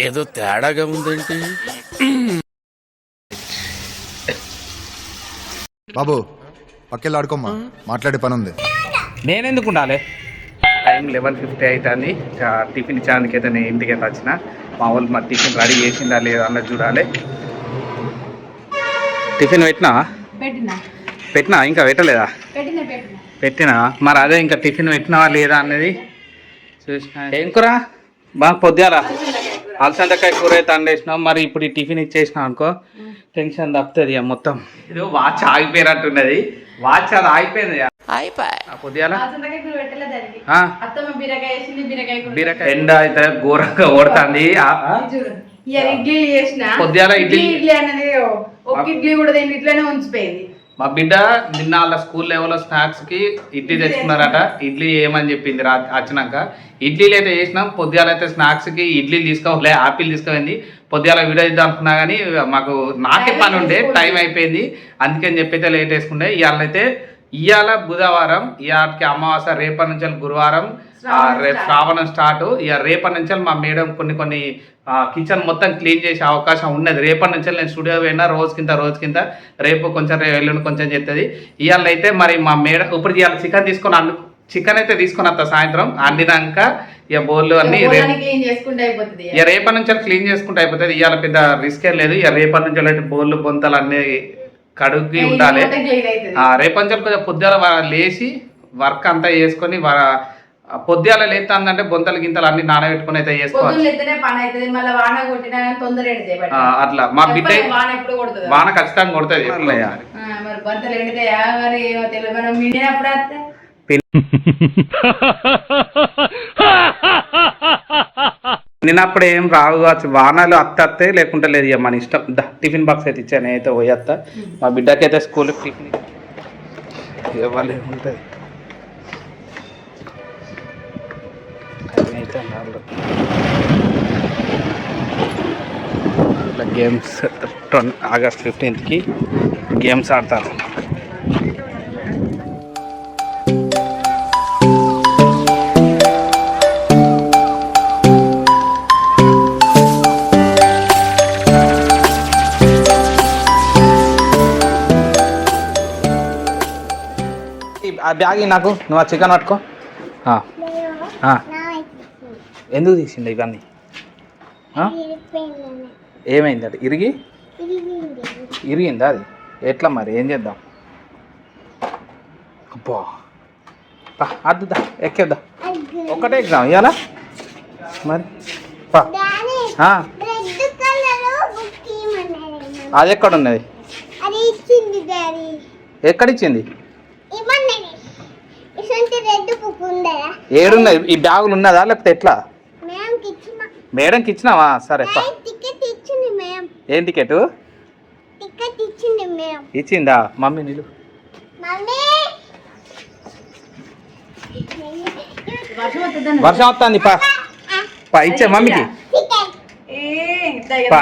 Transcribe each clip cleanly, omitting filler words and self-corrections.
ఏదో తేడాగా ఉందేంటి. బాబు పక్కెళ్ళి ఆడుకోమ్మా, మాట్లాడే పని ఉంది. నేనెందుకు ఉండాలి? టైం 11:50 అవుతుంది. టిఫిన్ ఇచ్చానికి అయితే నేను ఇంటికి అయితే వచ్చిన. మా వాళ్ళు మా టిఫిన్ రెడీ చేసిందా లేదా అన్నది చూడాలి. టిఫిన్ పెట్టినా ఇంకా పెట్టలేదా? పెట్టినా మరి అదే ఇంకా టిఫిన్ పెట్టినావా లేదా అన్నది చూసిన. ఏం కూర? బాగా పొద్దుగాల అలసందకాయ కూర అయితే అండేసినాం. మరి ఇప్పుడు ఈ టిఫిన్ ఇచ్చేసినాం అనుకో టెన్షన్ తప్పుతుంది మొత్తం. ఇది వాచ్ ఆగిపోయినట్టున్నది. వాచ్ అది ఆగిపోయింది పొద్దుగాల. బీరకాయ ఎండ అయితే ఘోరంగా ఓడుతుంది. పొద్దుగాల ఇడ్లీ కూడా ఇట్లనే ఉంచిపోయింది. మా బిడ్డ నిన్న వాళ్ళ స్కూల్ లెవెల్లో స్నాక్స్కి ఇడ్లీ తెచ్చుకున్నారట. ఇడ్లీ ఏమని చెప్పింది వచ్చినాక. ఇడ్లీలు అయితే చేసినాం. పొద్దుగాల అయితే స్నాక్స్కి ఇడ్లీ తీసుకోలే, ఆపిల్ తీసుకుపోయింది. పొద్దుగాల వీడియో ఇద్దాం అనుకున్నా కానీ మాకు నాకే పని ఉండే, టైం అయిపోయింది. అందుకని చెప్పైతే లేట్ వేసుకుంటే ఇవాళ బుధవారం, ఇవాళకి అమావాస్య, రేపటి నుంచి గురువారం, రేపు శ్రావణం స్టార్ట్. ఇక రేపటి నుంచి మా మేడం కొన్ని కిచెన్ మొత్తం క్లీన్ చేసే అవకాశం ఉన్నది. రేపటి నుంచి నేను స్టూడియో పోయినా రోజు కింద రేపు కొంచెం ఎల్లుండి కొంచెం చేస్తుంది. ఇవాళ అయితే మరి మా మేడం ఇప్పుడు ఇవాళ చికెన్ అయితే తీసుకొని వస్తా సాయంత్రం అండినాక. ఇక బోళ్ళు అన్ని ఇక రేపటి నుంచి క్లీన్ చేసుకుంటే అయిపోతుంది. ఇవాళ పెద్ద రిస్క్ ఏం లేదు. ఇక రేపటి నుంచి అయితే బోళ్ళు బొంతలు అన్నీ కడుగి ఉండాలి. రేపటి నుంచి కొంచెం పొద్దుగాల లేచి వర్క్ అంతా చేసుకొని పొద్దుగాల లేస్తుందంటే బొంతలు గింతలు అన్ని నానబెట్టుకుని అయితే చేసుకోవాలి. అట్లా మా బిడ్డ వాన ఖచ్చితంగా కొడుతుంది. నిన్నప్పుడు ఏం రావు కావచ్చు, వానలు అత్తే లేకుంటే లేదు. ఇక మన ఇష్టం. టిఫిన్ బాక్స్ అయితే ఇచ్చాను, అయితే పోయేస్తా. మా బిడ్డకి అయితే స్కూల్ టిఫిన్ ఇవ్వాలి ఉంటుంది. ఇట్లా గేమ్స్ ఆగస్ట్ 15కి గేమ్స్ ఆడతారు. ఆ బ్యాగ్ నాకు నువ్వు ఆ చికెన్ పట్టుకో. ఎందుకు తీసింది ఇవన్నీ? ఏమైంది? అది ఇరిగిందా? అది ఎట్లా మరి ఏం చేద్దాం? అబ్బా అద్దుదా, ఎక్కేద్దా. ఒక్కటే ఎగ్జామ్ ఇవ్వాలా మరి? అది ఎక్కడ ఉన్నది? ఎక్కడిచ్చింది? ఏడున్నది? ఈ బ్యాగులు ఉన్నదా లేకపోతే ఎట్లా? మేడంకి ఇచ్చినావా? సరే. ఏం టికెట్ ఇచ్చిందా మమ్మీ? నీళ్ళు వర్షం వస్తుంది. పా ఇచ్చే మమ్మీకి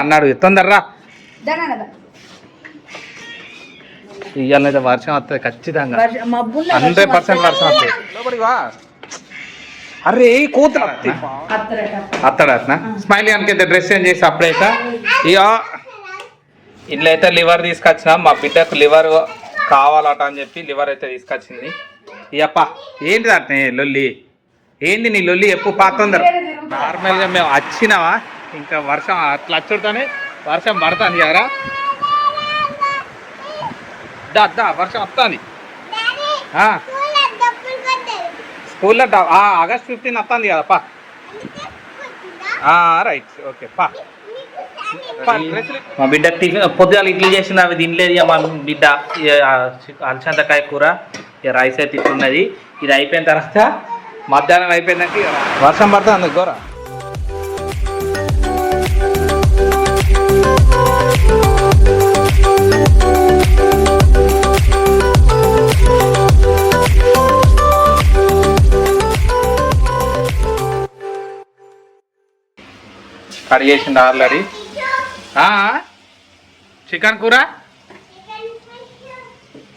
అన్నాడు. తొందరరా. ఇవాళ వర్షం వస్తుంది ఖచ్చితంగా. 100% వర్షం వస్తుంది. అరే కూతురు అత్తడట్నా? స్మైలీ అనికైతే డ్రెస్ చేంజ్ చేసి అప్పుడైతే ఇక ఇంట్లో అయితే లివర్ తీసుకొచ్చినా. మా బిడ్డకు లివర్ కావాలట అని చెప్పి లివర్ అయితే తీసుకొచ్చింది. ఇయప్ప ఏంటిది అట్నే లొల్లి? ఏంది నీ లొల్లి? ఎప్పుడు పాతుందర. నార్మల్గా మేము వచ్చినావా ఇంకా వర్షం అట్లా వచ్చుడుతోనే వర్షం పడుతుంది కదరా. దా వర్షం వస్తుంది. స్కూల్లో ఆగస్ట్ 15 వస్తుంది కదా పా. రైట్ ఓకే పా. మా బిడ్డ టిఫిన్ పొద్దుగాల ఇడ్లీ చేసింది, అవి తినలేదు. మా బిడ్డ అలసందకాయ కూర, రైస్ అయితే ఇట్లున్నది. ఇది అయిపోయిన తర్వాత మధ్యాహ్నం అయిపోయిందాక వర్షం పడుతుంది ఘోర. కట్ చేసింది ఆల్రెడీ. చికెన్ కూర,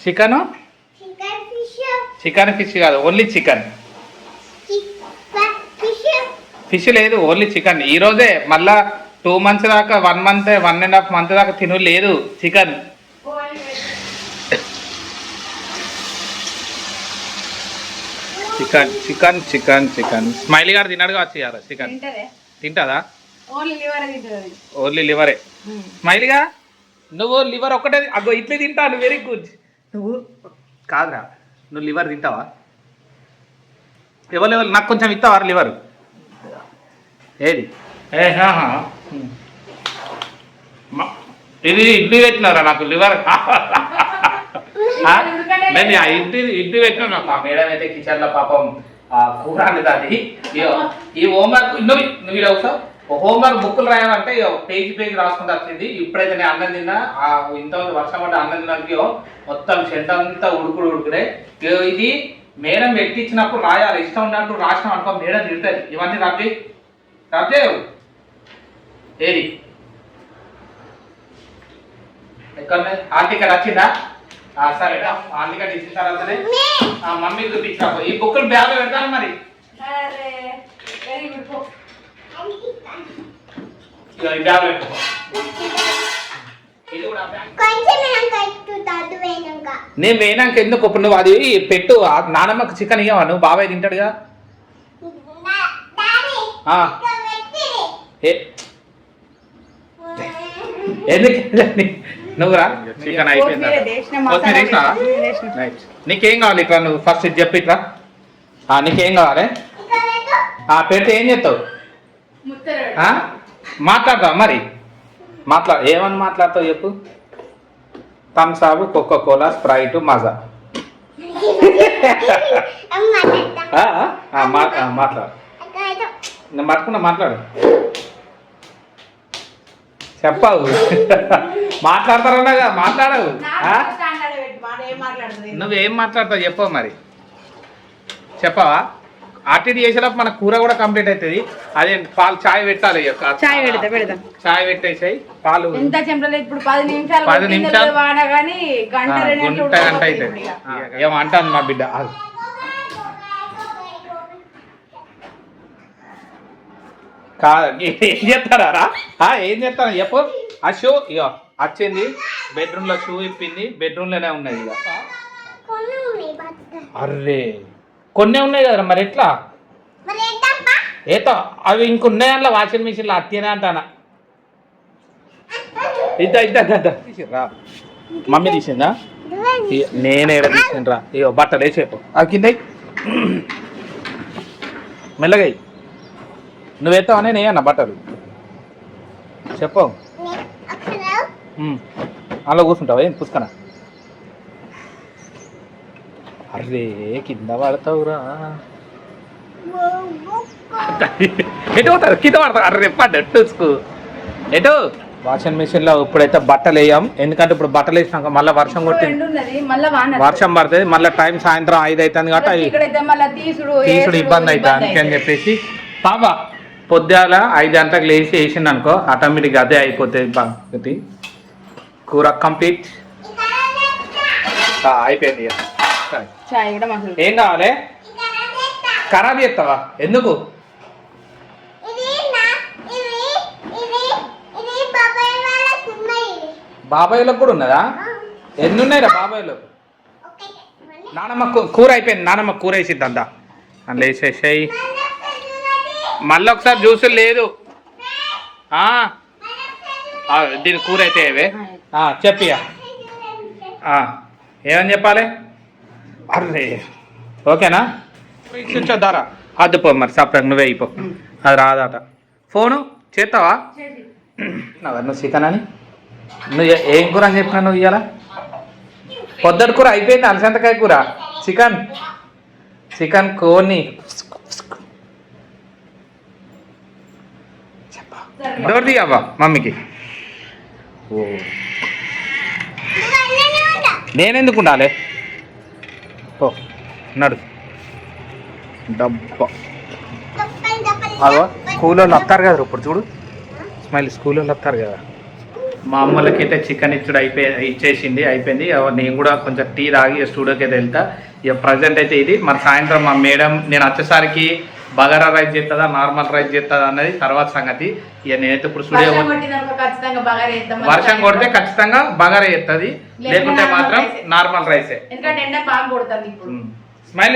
చికెన్ ఫిష్ కాదు, ఓన్లీ చికెన్. ఫిష్ లేదు, ఓన్లీ చికెన్. ఈ రోజే మళ్ళా 2 months దాకా 1 month 1.5 month దాకా తిను లేదు chicken. Chicken chicken chicken chicken. Smiley గారు తిన్నాడు కావచ్చు ఇవాళ చికెన్. తింటుందా? ఓన్లీ లివరే. స్మైలీగా నువ్వు లివర్ ఒక్కటే అగో ఇట్లే తింటాను. Very good. నువ్వు కాదురా, నువ్వు లివర్ తింటావా? ఎవరు నాకు కొంచెం ఇస్తావా లివర్? ఏది ఇది ఇడ్లీ పెట్టినారా నాకు లివర్? నేను ఇడ్లీ పెట్టినా నాకు. ఆ మేడం అయితే కిచెన్ లో పాపం కూర అనేది అది. ఈ హోంవర్క్ నువ్వు ఇలా వస్తావు. హోంవర్క్ బుక్కులు రాయాలంటే పేజీ రాసుకుంటూ వచ్చింది. ఇప్పుడైతే నేను అన్నం తిన్నా, ఇంతమంది వర్షం పడ్డ అన్నం తిన్నాక మొత్తం చెంట అంతా ఉడుకుడే. ఇది మేడం ఎక్కించినప్పుడు రాయాలి, ఇష్టం ఉన్నట్టు రాసినాం అనుకో మేడం తిడుతుంది. ఇవన్నీ రద్దే ఏది ఎక్కడ ఆంటీ ఇక్కడ వచ్చిందా? సరే ఆంటీ ఇక్కడ ఇచ్చిన తర్వాతనే మమ్మీకి చూపించా. ఈ బుక్కులు బ్యాగ్ పెడతాను మరి. ఈ బ్యాగ్ పెట్టుకో. నేను వేయనాక ఎందుకు ఇప్పుడు నువ్వు అది పెట్టు. నానమ్మకు చికెన్ ఇవ్వవా నువ్వు? బాబాయ్ తింటాడుగా. ఎందుకు నువ్వు రా. చికెన్ అయిపోయింది. నీకేం కావాలి? ఇట్లా నువ్వు ఫస్ట్ ఇది చెప్పి ఇట్లా. నీకేం కావాలి? పెడితే ఏం చేస్తావు? మాట్లాడతావు మరి. ఏమని మాట్లాడతావు చెప్పు. Thums Up, Coca Cola, Sprite, Maaza. మాట్లాడు. నేను పట్టుకున్నా మాట్లాడు. చెప్పావు. మాట్లాడతారన్నాగా మాట్లాడవు. నువ్వేం మాట్లాడతావు చెప్పవు మరి. చెప్పవా? అటు చేసేటప్పుడు మన కూర కూడా కంప్లీట్ అవుతుంది. అదే పాలు చాయ్ పెట్టాలి. చాయ్ పెట్టేసాయి. పాలు 10 నిమిషాలు గంట అవుతుంది. ఏమంటాను మా బిడ్డ. ఏం చేస్తారా? ఏం చేస్తాను చెప్పు. ఆ షూ ఇక వచ్చింది బెడ్రూమ్ లో. షూ ఇప్పింది బెడ్రూమ్ లోనే ఉన్నది. ఇక అర్రే కొన్నే ఉన్నాయి కదా మరి ఎట్లా? ఏతో అవి ఇంకున్నాయి అందులో వాషింగ్ మిషన్లో. అత్తేనే అంటానా. తీసిర్రా మమ్మీ తీసిందా? నేను ఏడ తీసిండ్రా. ఇగో బట్టలు వేసేపు అవి కింద మెల్లగా. నువ్వేస్తావా? నేను వేయన్నా బట్టలు. చెప్పు. అలా కూర్చుంటావా? ఏం పుస్తకన? అర్రే కింద పడతావురా. ఎటు పోతారు? కింద పడతావు. అర్రే పడ్డట్టుకు ఎటు. వాషింగ్ మిషన్ లో ఇప్పుడైతే బట్టలు వేయం. ఎందుకంటే ఇప్పుడు బట్టలు వేసినాక మళ్ళీ వర్షం కొట్టింది. వర్షం పడుతుంది మళ్ళీ. టైం సాయంత్రం 5 అవుతుంది కాబట్టి తీసుడు ఇబ్బంది అవుతుంది. అందుకని చెప్పేసి పాపా పొద్దుగాల 5 గంటలకు లేచి వేసింది అనుకో ఆటోమేటిక్గా అదే అయిపోతుంది. కూర కంప్లీట్ అయిపోయింది. ఏం కావాలి? ఖరాబ్ చేస్తావా? ఎందుకు? బాబాయ్లకు కూడా ఉన్నదా? ఎన్ని ఉన్నాయిరా బాబాయ్లకు? నానమ్మ కూర అయిపోయింది. నానమ్మ కూర వేసిద్ది అంతా అందులో వేసేసాయి. మళ్ళీ ఒకసారి జ్యూసులు లేదు. దీని కూర అయితే ఏవే చెప్పియా. ఏమని చెప్పాలి? అర్రే ఓకేనా? ఇచ్చుద్దారా? అద్దుపో మరి సపరేట్ నువ్వే అయిపో. అది రాదట. ఫోను చేస్తావా? నువ్వు చికెన్ అని నువ్వు ఏం కూర అని చెప్పినా నువ్వు ఇవ్వాలా? పొద్దుటి కూర అయిపోయింది. అలసంతకాయ కూర. చికెన్ కోని డోర్ దిగావా మమ్మీకి? ఓ నేనెందుకు ఉండాలి? ఓ నడు. డబ్బా అదో స్కూల్లో వస్తారు కదా ఇప్పుడు చూడు. స్మైల్ స్కూల్లో వస్తారు కదా. మా అమ్మలకైతే చికెన్ ఇచ్చేసింది అయిపోయింది. నేను కూడా కొంచెం టీ తాగి స్టూడియోకి అయితే వెళ్తా. ఇక ప్రజెంట్ అయితే ఇది. మరి సాయంత్రం మా మేడం నేను వచ్చేసరికి బగారా రైస్ చేస్తుందా నార్మల్ రైస్ చేస్తుందా అన్నది తర్వాత సంగతి. ఇక నేనైతే ఇప్పుడు స్టూడియో వర్షం కొట్టినప్పుడు ఖచ్చితంగా బాగా చేద్దాం. వర్షం కొడితే ఖచ్చితంగా బగారా చేస్తుంది, లేకుంటే మాత్రం నార్మల్ రైసే. ఎందుకంటే ఎండ బాగా కొడుతుంది ఇప్పుడు. స్మైల్